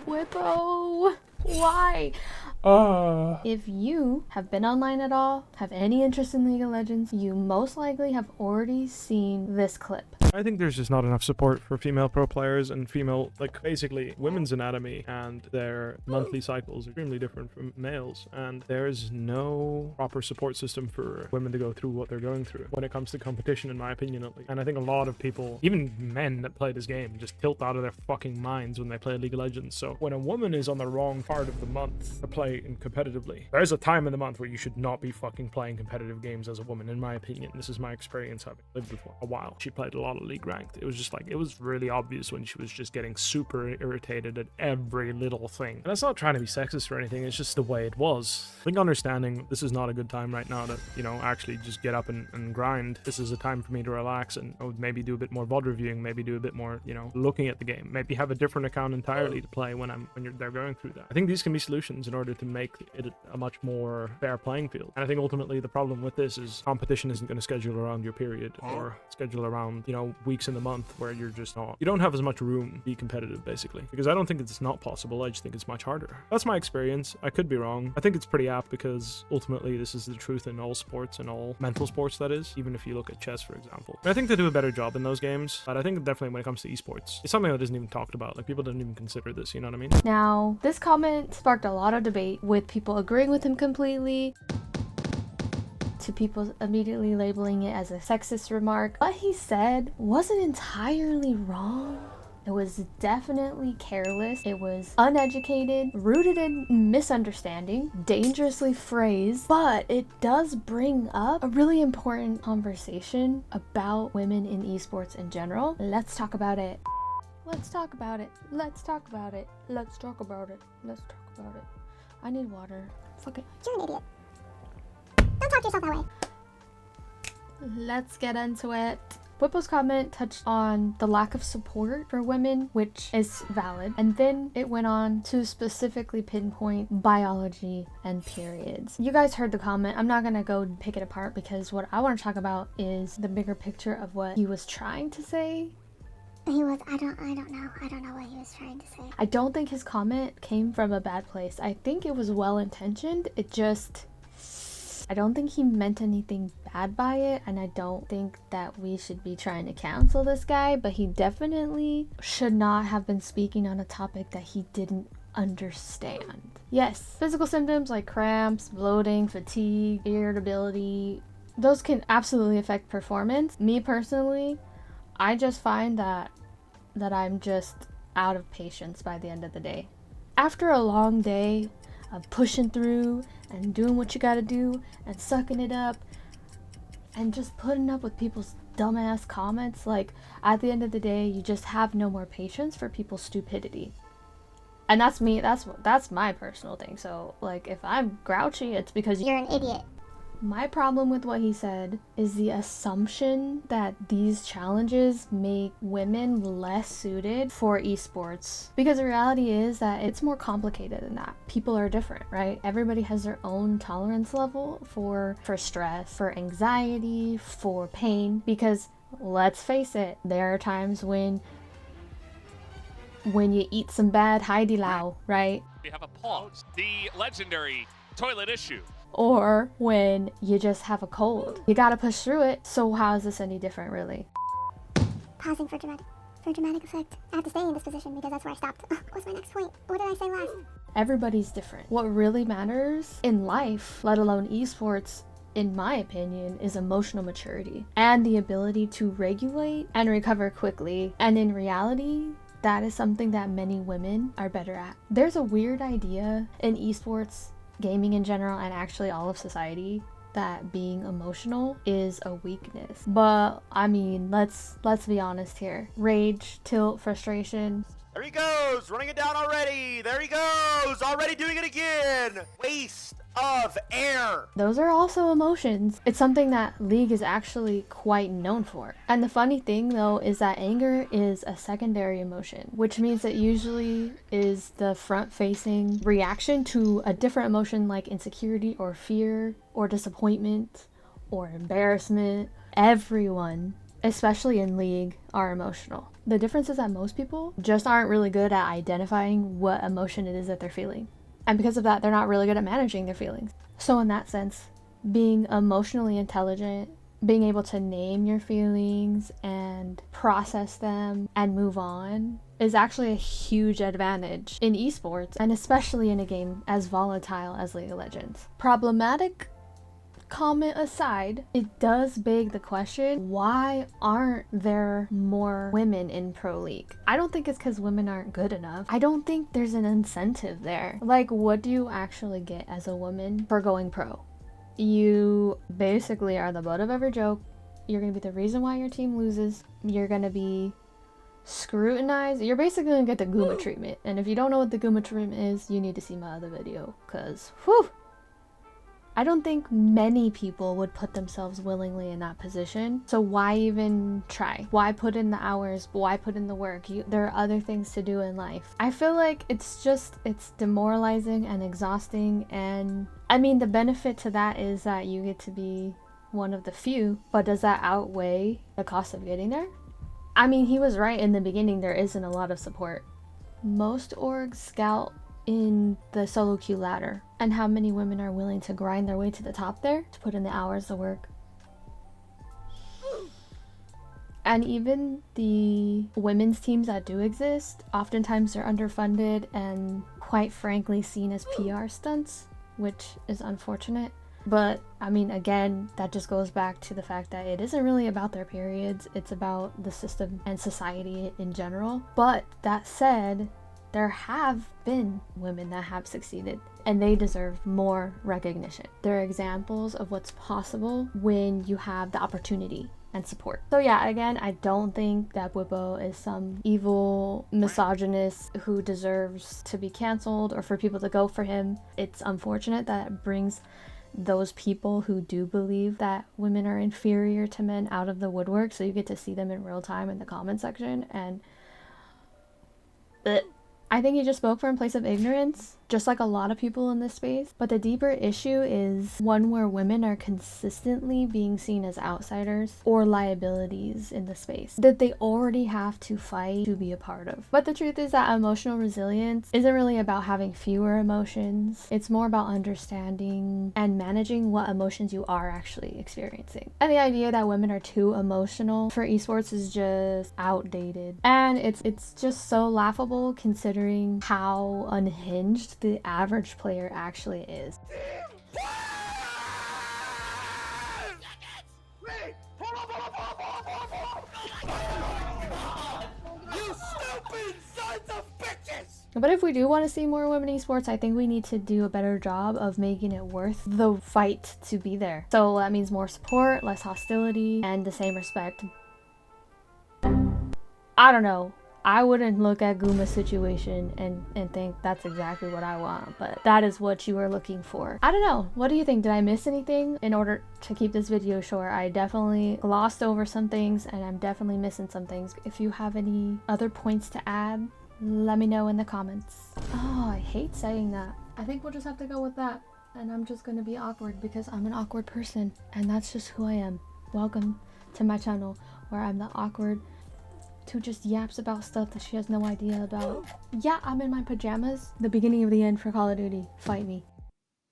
Bwipo, why? If you have been online at all, have any interest in League of Legends, you most likely have already seen this clip. I think there's just not enough support for female pro players and female, like, basically women's anatomy and their monthly cycles are extremely different from males, and there's no proper support system for women to go through what they're going through when it comes to competition, in my opinion at least. And I think a lot of people, even men that play this game, just tilt out of their fucking minds when they play League of Legends. So when a woman is on the wrong part of the month to play competitively, there's a time in the month where you should not be fucking playing competitive games as a woman, in my opinion. This is my experience having lived with a while. She played a lot of League ranked. It was just like, it was really obvious when she was just getting super irritated at every little thing. And that's not trying to be sexist or anything, it's just the way it was. I think understanding this is not a good time right now to, you know, actually just get up and grind. This is a time for me to relax and maybe do a bit more VOD reviewing, maybe do a bit more, you know, looking at the game, maybe have a different account entirely to play when they're going through that. I think these can be solutions in order to make it a much more fair playing field. And I think ultimately the problem with this is competition isn't going to schedule around your period or schedule around, you know, weeks in the month where you're just not, you don't have as much room to be competitive, basically. Because I don't think it's not possible, I just think it's much harder. That's my experience. I could be wrong. I think it's pretty apt because ultimately this is the truth in all sports and all mental sports, that is, even if you look at chess, for example. And I think they do a better job in those games, but I think definitely when it comes to esports, it's something that isn't even talked about. Like, people don't even consider this, you know what I mean? Now, this comment sparked a lot of debate, with people agreeing with him completely to people immediately labeling it as a sexist remark. What he said wasn't entirely wrong. It was definitely careless. It was uneducated, rooted in misunderstanding, dangerously phrased, but it does bring up a really important conversation about women in esports in general. Let's talk about it. Let's talk about it. Let's talk about it. Let's talk about it. Let's talk about it. I need water. Fuck it. You're an idiot. Don't talk to yourself that way. Let's get into it. Bwipo's comment touched on the lack of support for women, which is valid, and then it went on to specifically pinpoint biology and periods. You guys heard the comment. I'm not gonna go pick it apart because what I want to talk about is the bigger picture of what he was trying to say. I don't know what he was trying to say. I don't think his comment came from a bad place. I think it was well intentioned. I don't think he meant anything bad by it, and I don't think that we should be trying to cancel this guy, but he definitely should not have been speaking on a topic that he didn't understand. Yes, physical symptoms like cramps, bloating, fatigue, irritability, those can absolutely affect performance. Me personally, I just find that I'm just out of patience by the end of the day. After a long day of pushing through and doing what you gotta do and sucking it up and just putting up with people's dumbass comments, like, at the end of the day, you just have no more patience for people's stupidity. And that's me, that's my personal thing. So, like, if I'm grouchy, it's because You're an idiot. My problem with what he said is the assumption that these challenges make women less suited for esports. Because the reality is that it's more complicated than that. People are different, right? Everybody has their own tolerance level for stress, for anxiety, for pain. Because let's face it, there are times when you eat some bad Haidilao, right? We have a pause. The legendary toilet issue. Or when you just have a cold. You gotta push through it, so how is this any different, really? Pausing for dramatic effect. I have to stay in this position because that's where I stopped. What's my next point? What did I say last? Everybody's different. What really matters in life, let alone esports, in my opinion, is emotional maturity and the ability to regulate and recover quickly. And in reality, that is something that many women are better at. There's a weird idea in esports, gaming in general, and actually all of society, that being emotional is a weakness. But I mean, let's be honest here. Rage, tilt, frustration. There he goes, running it down already. There he goes, already doing it again. Waste of air. Those are also emotions. It's something that League is actually quite known for. And the funny thing though is that anger is a secondary emotion, which means it usually is the front-facing reaction to a different emotion like insecurity or fear or disappointment or embarrassment. Everyone, especially in League, are emotional. The difference is that most people just aren't really good at identifying what emotion it is that they're feeling. And because of that, they're not really good at managing their feelings. So in that sense, being emotionally intelligent, being able to name your feelings and process them and move on is actually a huge advantage in esports, and especially in a game as volatile as League of Legends. Problematic comment aside, it does beg the question, why aren't there more women in Pro League? I don't think it's because women aren't good enough. I don't think there's an incentive there. Like, what do you actually get as a woman for going pro? You basically are the butt of every joke. You're gonna be the reason why your team loses. You're gonna be scrutinized. You're basically gonna get the Guma treatment. And if you don't know what the Guma treatment is, you need to see my other video, because whew, I don't think many people would put themselves willingly in that position. So why even try? Why put in the hours? Why put in the work? There are other things to do in life. I feel like it's demoralizing and exhausting. And I mean, the benefit to that is that you get to be one of the few, but does that outweigh the cost of getting there? I mean, he was right in the beginning, there isn't a lot of support. Most orgs scout in the solo queue ladder, and how many women are willing to grind their way to the top there to put in the hours to work. And even the women's teams that do exist, oftentimes they're underfunded and quite frankly seen as PR stunts, which is unfortunate. But I mean, again, that just goes back to the fact that it isn't really about their periods, it's about the system and society in general. But that said, there have been women that have succeeded, and they deserve more recognition. They're examples of what's possible when you have the opportunity and support. So yeah, again, I don't think that Bwipo is some evil misogynist who deserves to be canceled or for people to go for him. It's unfortunate that it brings those people who do believe that women are inferior to men out of the woodwork, so you get to see them in real time in the comment section, and I think he just spoke from a place of ignorance, just like a lot of people in this space. But the deeper issue is one where women are consistently being seen as outsiders or liabilities in the space that they already have to fight to be a part of. But the truth is that emotional resilience isn't really about having fewer emotions. It's more about understanding and managing what emotions you are actually experiencing. And the idea that women are too emotional for esports is just outdated. And it's just so laughable considering how unhinged the average player actually is. You stupid sons of bitches! But if we do want to see more women esports, I think we need to do a better job of making it worth the fight to be there. So that means more support, less hostility, and the same respect. I don't know. I wouldn't look at Guma's situation and think that's exactly what I want, but that is what you are looking for. I don't know. What do you think? Did I miss anything? In order to keep this video short, I definitely glossed over some things and I'm definitely missing some things. If you have any other points to add, let me know in the comments. Oh, I hate saying that. I think we'll just have to go with that. And I'm just gonna be awkward because I'm an awkward person and that's just who I am. Welcome to my channel where I'm the awkward who just yaps about stuff that she has no idea about. Yeah, I'm in my pajamas. The beginning of the end for Call of Duty. Fight me.